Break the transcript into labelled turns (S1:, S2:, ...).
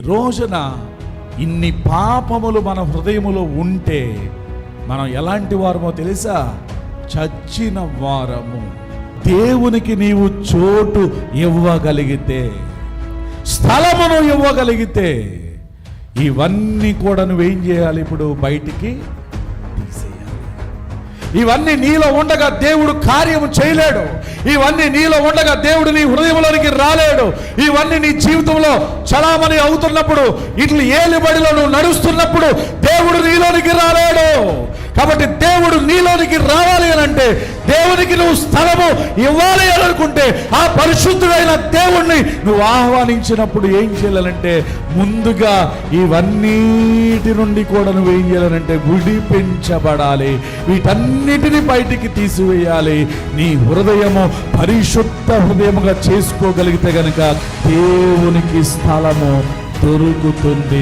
S1: రోజున ఇన్ని పాపములు మన హృదయములో ఉంటే మనం ఎలాంటి వారమో తెలుసా? చచ్చిన వారము. దేవునికి నీవు చోటు ఇవ్వగలిగితే, స్థలమును ఇవ్వగలిగితే, ఇవన్నీ కూడా నువ్వేం చేయాలి? ఇప్పుడు బయటికి తీసేయాలి. ఇవన్నీ నీలో ఉండగా దేవుడు కార్యము చేయలేడు. ఇవన్నీ నీలో ఉండగా దేవుడు నీ హృదయంలోనికి రాలేడు. ఇవన్నీ నీ జీవితంలో చలామణి అవుతున్నప్పుడు, ఇట్లా ఏలుబడిలో నువ్వు నడుస్తున్నప్పుడు దేవుడు నీలోనికి రాలేడు. కాబట్టి దేవుడు నీలోనికి రావాలి అని అంటే, దేవునికి నువ్వు స్థలము ఇవ్వాలి అని అనుకుంటే, ఆ పరిశుద్ధుడైన దేవుణ్ణి నువ్వు ఆహ్వానించినప్పుడు ఏం చేయాలంటే, ముందుగా ఇవన్నిటి నుండి కూడా నువ్వేం చేయాలంటే విడిపించబడాలి. వీటన్నిటిని బయటికి తీసివేయాలి. నీ హృదయము పరిశుద్ధ హృదయముగా చేసుకోగలిగితే గనుక దేవునికి స్థలము దొరుకుతుంది.